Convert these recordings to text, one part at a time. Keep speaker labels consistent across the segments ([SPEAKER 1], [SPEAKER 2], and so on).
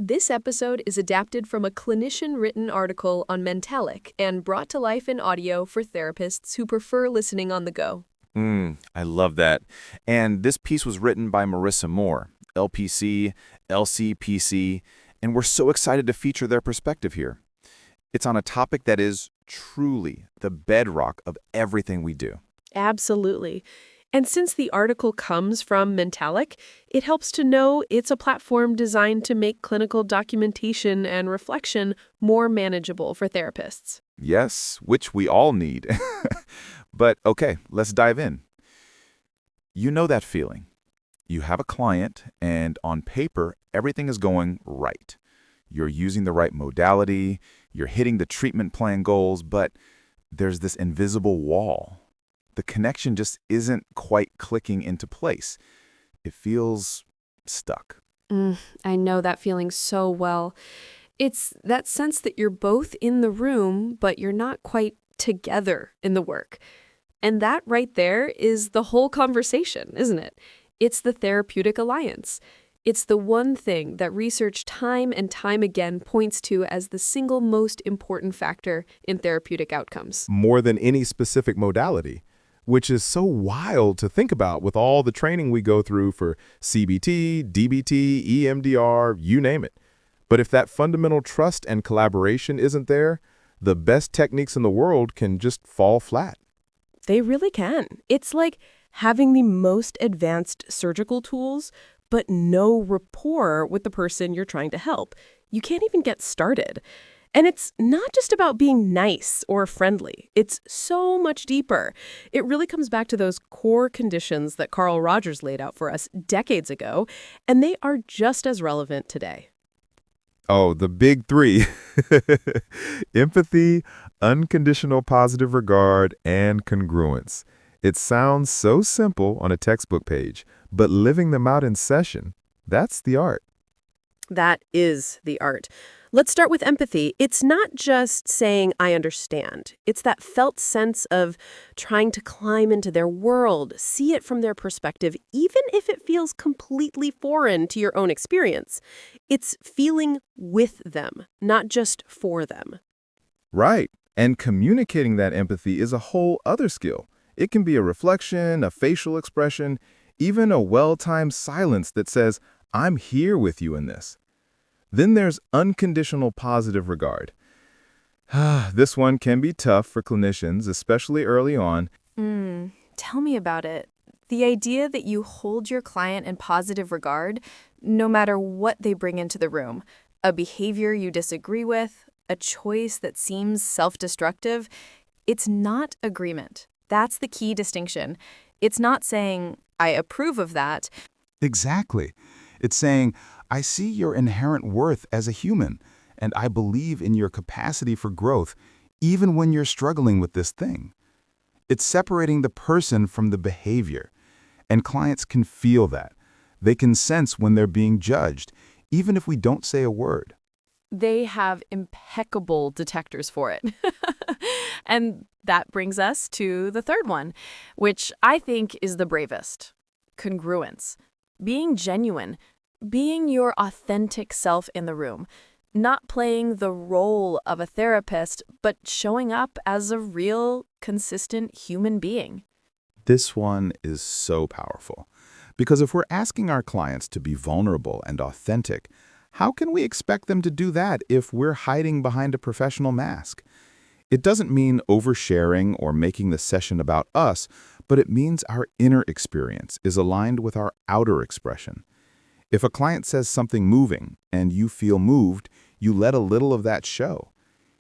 [SPEAKER 1] This episode is adapted from a clinician-written article on Mentalyc and brought to life in audio for therapists who prefer listening on the go.
[SPEAKER 2] I love that. And this piece was written by Marissa Moore, LPC, LCPC, and we're so excited to feature their perspective here. It's on a topic that is truly the bedrock of everything we do.
[SPEAKER 1] Absolutely. And since the article comes from Mentalyc, it helps to know it's a platform designed to make clinical documentation and reflection more manageable for therapists.
[SPEAKER 2] Yes, which we all need. But okay, let's dive in. You know that feeling. You have a client, and on paper, everything is going right. You're using the right modality, you're hitting the treatment plan goals, but there's this invisible wall. The connection just isn't quite clicking into place. It feels stuck.
[SPEAKER 1] I know that feeling so well. It's that sense that you're both in the room, but you're not quite together in the work. And that right there is the whole conversation, isn't it? It's the therapeutic alliance. It's the one thing that research time and time again points to as the single most important factor in therapeutic outcomes.
[SPEAKER 3] More than any specific modality, which is so wild to think about with all the training we go through for CBT, DBT, EMDR, you name it. But if that fundamental trust and collaboration isn't there, the best techniques in the world can just fall flat.
[SPEAKER 4] They really can. It's like having the most advanced surgical tools, but no rapport with the person you're trying to help. You can't even get started. And it's not just about being nice or friendly. It's so much deeper. It really comes back to those core conditions that Carl Rogers laid out for us decades ago, and they are just as relevant today.
[SPEAKER 3] Oh, the big three. Empathy, unconditional positive regard, and congruence. It sounds so simple on a textbook page, but living them out in session, that's the art.
[SPEAKER 4] That is the art. Let's start with empathy. It's not just saying, I understand. It's that felt sense of trying to climb into their world, see it from their perspective, even if it feels completely foreign to your own experience. It's feeling with them, not just for them.
[SPEAKER 3] Right. And communicating that empathy is a whole other skill. It can be a reflection, a facial expression, even a well-timed silence that says, I'm here with you in this. Then there's unconditional positive regard. This one can be tough for clinicians, especially early on.
[SPEAKER 5] Tell me about it. The idea that you hold your client in positive regard, no matter what they bring into the room, a behavior you disagree with, a choice that seems self-destructive, it's not agreement. That's the key distinction. It's not saying, I approve of that.
[SPEAKER 6] Exactly. It's saying, I see your inherent worth as a human, and I believe in your capacity for growth, even when you're struggling with this thing. It's separating the person from the behavior, and clients can feel that. They can sense when they're being judged, even if we don't say a word.
[SPEAKER 5] They have impeccable detectors for it. And that brings us to the third one, which I think is the bravest. Congruence. Being genuine. Being your authentic self in the room. Not playing the role of a therapist, but showing up as a real, consistent human being.
[SPEAKER 6] This one is so powerful, because if we're asking our clients to be vulnerable and authentic, how can we expect them to do that if we're hiding behind a professional mask? It doesn't mean oversharing or making the session about us, but it means our inner experience is aligned with our outer expression. If a client says something moving and you feel moved, you let a little of that show.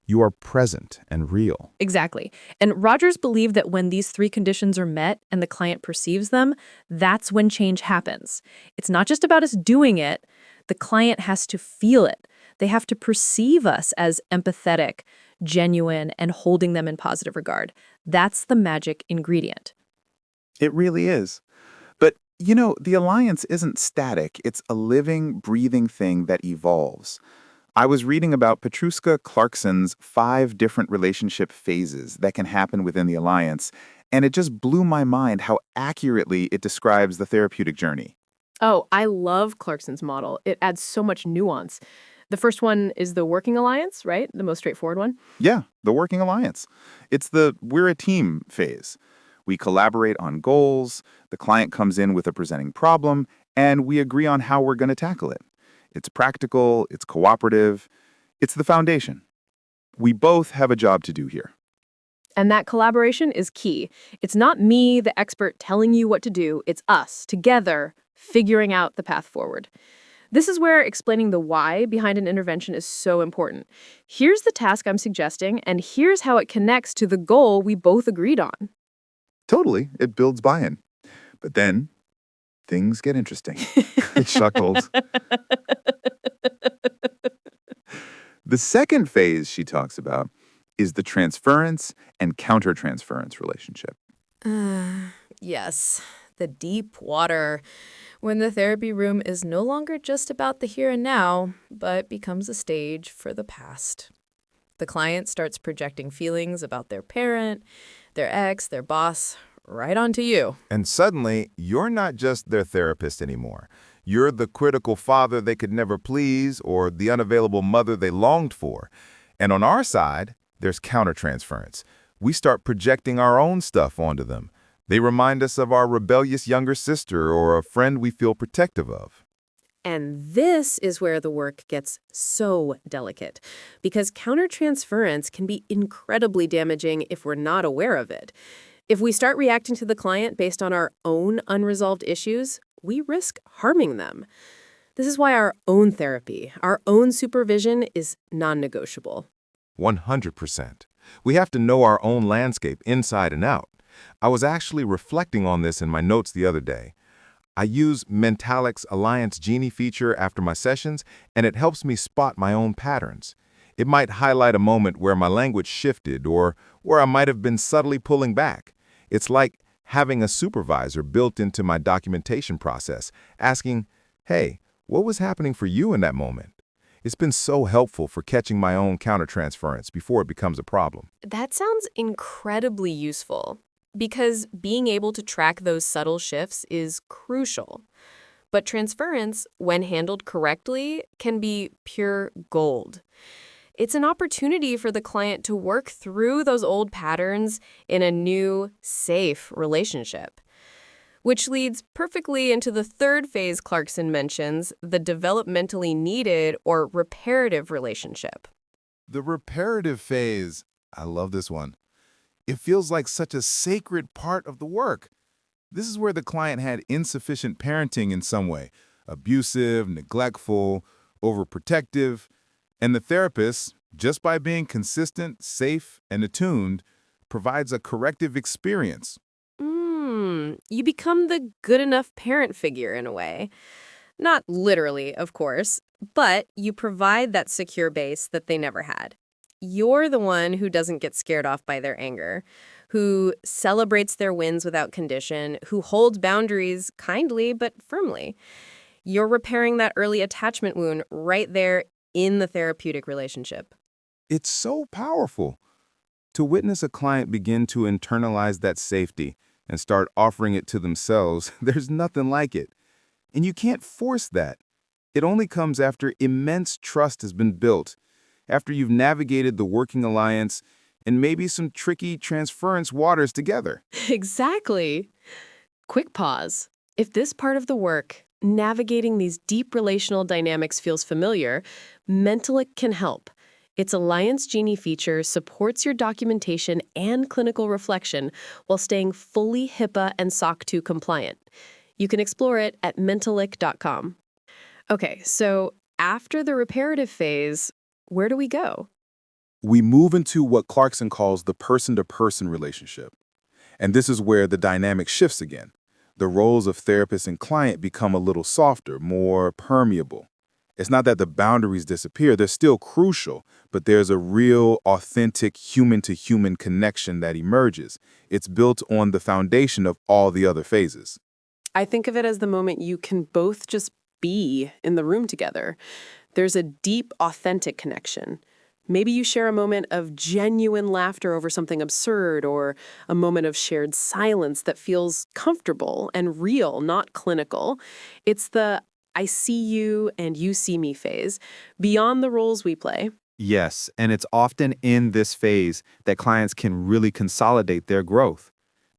[SPEAKER 6] You are present and real.
[SPEAKER 1] Exactly. And Rogers believed that when these three conditions are met and the client perceives them, that's when change happens. It's not just about us doing it. The client has to feel it. They have to perceive us as empathetic, genuine, and holding them in positive regard. That's the magic ingredient.
[SPEAKER 7] It really is. But, you know, the alliance isn't static. It's a living, breathing thing that evolves. I was reading about Patruska Clarkson's 5 different relationship phases that can happen within the alliance, and it just blew my mind how accurately it describes the therapeutic journey.
[SPEAKER 4] Oh, I love Clarkson's model. It adds so much nuance. The first one is the working alliance, right? The most straightforward one.
[SPEAKER 7] Yeah, the working alliance. It's the we're a team phase. We collaborate on goals, the client comes in with a presenting problem, and we agree on how we're going to tackle it. It's practical, it's cooperative, it's the foundation. We both have a job to do here.
[SPEAKER 4] And that collaboration is key. It's not me, the expert, telling you what to do. It's us, together, figuring out the path forward. This is where explaining the why behind an intervention is so important. Here's the task I'm suggesting, and here's how it connects to the goal we both agreed on.
[SPEAKER 7] Totally, it builds buy-in. But then things get interesting. I chuckled. The second phase she talks about is the transference and counter-transference relationship.
[SPEAKER 5] Yes, the deep water. When the therapy room is no longer just about the here and now, but becomes a stage for the past. The client starts projecting feelings about their parent, their ex, their boss, right onto you.
[SPEAKER 2] And suddenly, you're not just their therapist anymore. You're the critical father they could never please or the unavailable mother they longed for. And on our side, there's counter-transference. We start projecting our own stuff onto them. They remind us of our rebellious younger sister or a friend we feel protective of.
[SPEAKER 4] And this is where the work gets so delicate, because countertransference can be incredibly damaging if we're not aware of it. If we start reacting to the client based on our own unresolved issues, we risk harming them. This is why our own therapy, our own supervision is non-negotiable.
[SPEAKER 2] 100%. We have to know our own landscape inside and out. I was actually reflecting on this in my notes the other day. I use Mentalyc's Alliance Genie feature after my sessions, and it helps me spot my own patterns. It might highlight a moment where my language shifted or where I might have been subtly pulling back. It's like having a supervisor built into my documentation process, asking, hey, what was happening for you in that moment? It's been so helpful for catching my own countertransference before it becomes a problem.
[SPEAKER 1] That sounds incredibly useful, because being able to track those subtle shifts is crucial. But transference, when handled correctly, can be pure gold. It's an opportunity for the client to work through those old patterns in a new, safe relationship. Which leads perfectly into the third phase Clarkson mentions, the developmentally needed or reparative relationship.
[SPEAKER 6] The reparative phase, I love this one. It feels like such a sacred part of the work. This is where the client had insufficient parenting in some way, abusive, neglectful, overprotective, and the therapist, just by being consistent, safe, and attuned, provides a corrective experience.
[SPEAKER 1] You become the good enough parent figure in a way. Not literally, of course, but you provide that secure base that they never had. You're the one who doesn't get scared off by their anger, who celebrates their wins without condition, who holds boundaries kindly but firmly. You're repairing that early attachment wound right there in the therapeutic relationship.
[SPEAKER 2] It's so powerful. To witness a client begin to internalize that safety and start offering it to themselves, there's nothing like it. And you can't force that. It only comes after immense trust has been built, after you've navigated the working alliance and maybe some tricky transference waters together.
[SPEAKER 4] Exactly. Quick pause. If this part of the work, navigating these deep relational dynamics, feels familiar, Mentalyc can help. Its Alliance Genie feature supports your documentation and clinical reflection while staying fully HIPAA and SOC 2 compliant. You can explore it at Mentalyc.com. Okay, so after the reparative phase, where do we go?
[SPEAKER 6] We move into what Clarkson calls the person-to-person relationship. And this is where the dynamic shifts again. The roles of therapist and client become a little softer, more permeable. It's not that the boundaries disappear, they're still crucial, but there's a real, authentic human-to-human connection that emerges. It's built on the foundation of all the other phases.
[SPEAKER 4] I think of it as the moment you can both just be in the room together. There's a deep, authentic connection. Maybe you share a moment of genuine laughter over something absurd, or a moment of shared silence that feels comfortable and real, not clinical. It's the I see you and you see me phase, beyond the roles we play.
[SPEAKER 7] Yes, and it's often in this phase that clients can really consolidate their growth.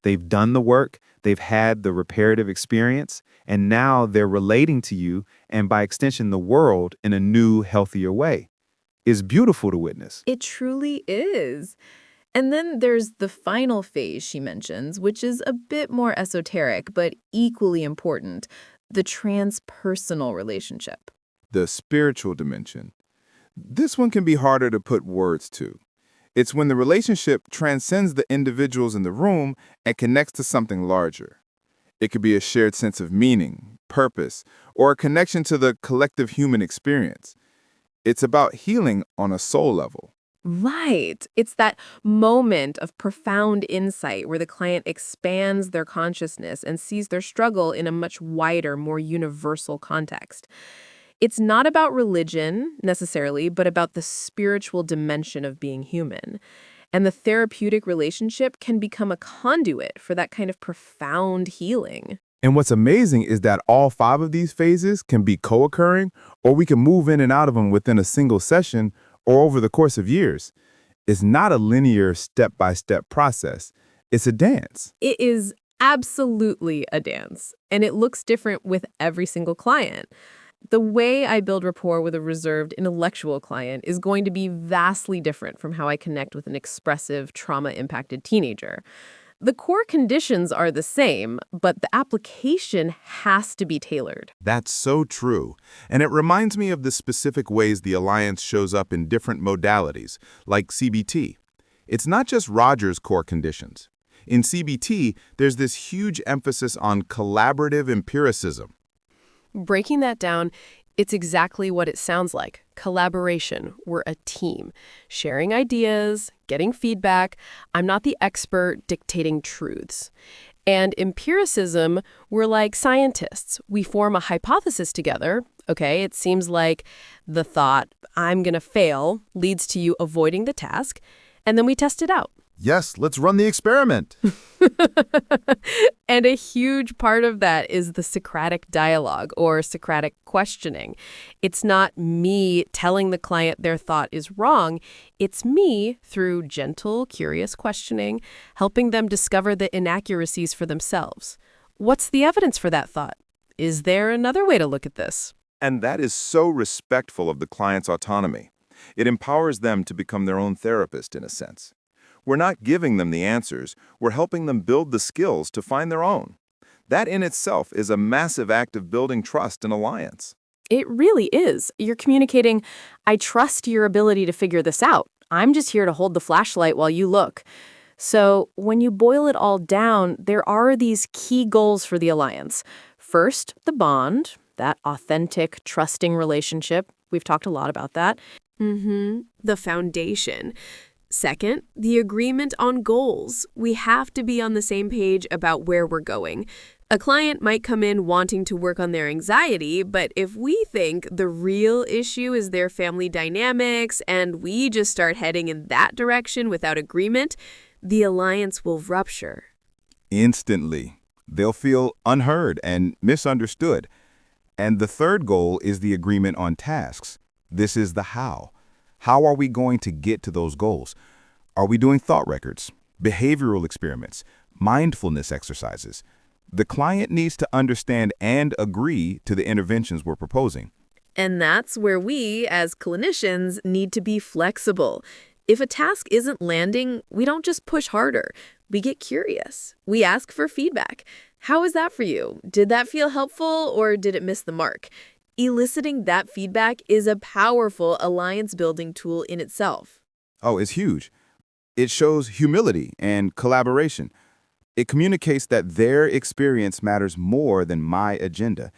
[SPEAKER 7] They've done the work, they've had the reparative experience, and now they're relating to you and by extension the world in a new, healthier way. It's beautiful to witness.
[SPEAKER 8] It truly is. And then there's the final phase she mentions, which is a bit more esoteric, but equally important, the transpersonal relationship.
[SPEAKER 3] The spiritual dimension. This one can be harder to put words to. It's when the relationship transcends the individuals in the room and connects to something larger. It could be a shared sense of meaning, purpose, or a connection to the collective human experience. It's about healing on a soul level.
[SPEAKER 4] Right. It's that moment of profound insight where the client expands their consciousness and sees their struggle in a much wider, more universal context. It's not about religion, necessarily, but about the spiritual dimension of being human. And the therapeutic relationship can become a conduit for that kind of profound healing.
[SPEAKER 3] And what's amazing is that all 5 of these phases can be co-occurring, or we can move in and out of them within a single session or over the course of years. It's not a linear step-by-step process. It's a dance.
[SPEAKER 4] It is absolutely a dance, and it looks different with every single client. The way I build rapport with a reserved, intellectual client is going to be vastly different from how I connect with an expressive, trauma-impacted teenager. The core conditions are the same, but the application has to be tailored.
[SPEAKER 2] That's so true. And it reminds me of the specific ways the Alliance shows up in different modalities, like CBT. It's not just Roger's core conditions. In CBT, there's this huge emphasis on collaborative empiricism.
[SPEAKER 4] Breaking that down, it's exactly what it sounds like. Collaboration. We're a team. Sharing ideas, getting feedback. I'm not the expert dictating truths. And empiricism, we're like scientists. We form a hypothesis together. Okay, it seems like the thought, I'm going to fail, leads to you avoiding the task. And then we test it out.
[SPEAKER 2] Yes, let's run the experiment.
[SPEAKER 4] And a huge part of that is the Socratic dialogue or Socratic questioning. It's not me telling the client their thought is wrong. It's me, through gentle, curious questioning, helping them discover the inaccuracies for themselves. What's the evidence for that thought? Is there another way to look at this?
[SPEAKER 2] And that is so respectful of the client's autonomy. It empowers them to become their own therapist, in a sense. We're not giving them the answers, we're helping them build the skills to find their own. That in itself is a massive act of building trust and alliance.
[SPEAKER 4] It really is. You're communicating, I trust your ability to figure this out. I'm just here to hold the flashlight while you look. So when you boil it all down, there are these key goals for the alliance. First, the bond, that authentic, trusting relationship. We've talked a lot about that. The foundation. Second, the agreement on goals. We have to be on the same page about where we're going. A client might come in wanting to work on their anxiety, but if we think the real issue is their family dynamics and we just start heading in that direction without agreement, the alliance will rupture.
[SPEAKER 3] Instantly. They'll feel unheard and misunderstood. And the third goal is the agreement on tasks. This is the how. How are we going to get to those goals? Are we doing thought records, behavioral experiments, mindfulness exercises? The client needs to understand and agree to the interventions we're proposing.
[SPEAKER 4] And that's where we, as clinicians, need to be flexible. If a task isn't landing, we don't just push harder. We get curious. We ask for feedback. How was that for you? Did that feel helpful or did it miss the mark? Eliciting that feedback is a powerful alliance-building tool in itself.
[SPEAKER 3] Oh, it's huge. It shows humility and collaboration. It communicates that their experience matters more than my agenda,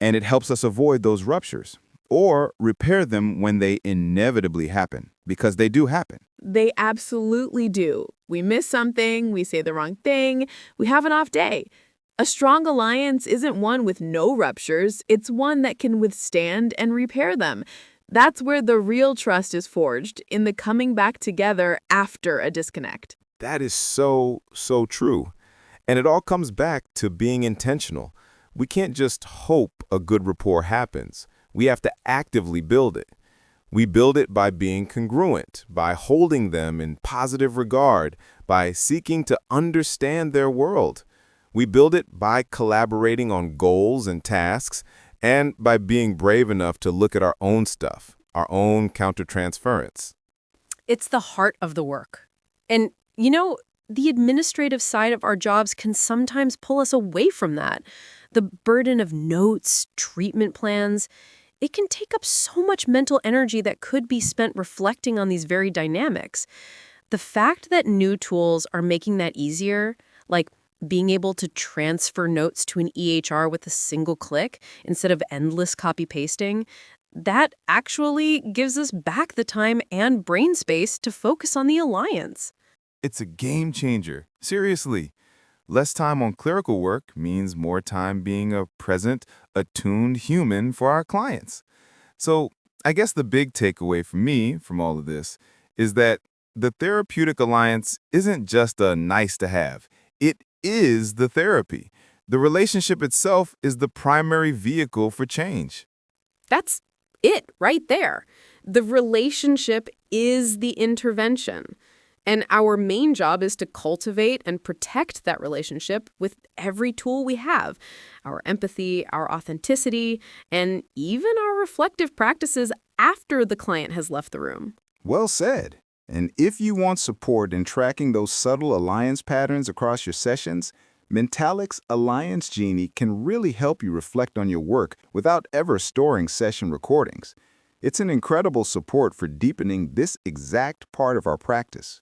[SPEAKER 3] and it helps us avoid those ruptures or repair them when they inevitably happen, because they do happen.
[SPEAKER 4] They absolutely do. We miss something, we say the wrong thing, we have an off day. A strong alliance isn't one with no ruptures, it's one that can withstand and repair them. That's where the real trust is forged, in the coming back together after a disconnect.
[SPEAKER 9] That is so, so true. And it all comes back to being intentional. We can't just hope a good rapport happens. We have to actively build it. We build it by being congruent, by holding them in positive regard, by seeking to understand their world. We build it by collaborating on goals and tasks, and by being brave enough to look at our own stuff, our own counter-transference.
[SPEAKER 4] It's the heart of the work. And, the administrative side of our jobs can sometimes pull us away from that. The burden of notes, treatment plans, it can take up so much mental energy that could be spent reflecting on these very dynamics. The fact that new tools are making that easier, like being able to transfer notes to an EHR with a single click instead of endless copy-pasting, that actually gives us back the time and brain space to focus on the alliance.
[SPEAKER 2] It's a game changer. Seriously. Less time on clerical work means more time being a present, attuned human for our clients. So I guess the big takeaway for me from all of this is that the therapeutic alliance isn't just a nice to have. It is the therapy. The relationship itself is the primary vehicle for change.
[SPEAKER 1] That's it right there. The relationship is the intervention. And our main job is to cultivate and protect that relationship with every tool we have. Our empathy, our authenticity, and even our reflective practices after the client has left the room.
[SPEAKER 6] Well said. And if you want support in tracking those subtle alliance patterns across your sessions, Mentalyc's Alliance Genie can really help you reflect on your work without ever storing session recordings. It's an incredible support for deepening this exact part of our practice.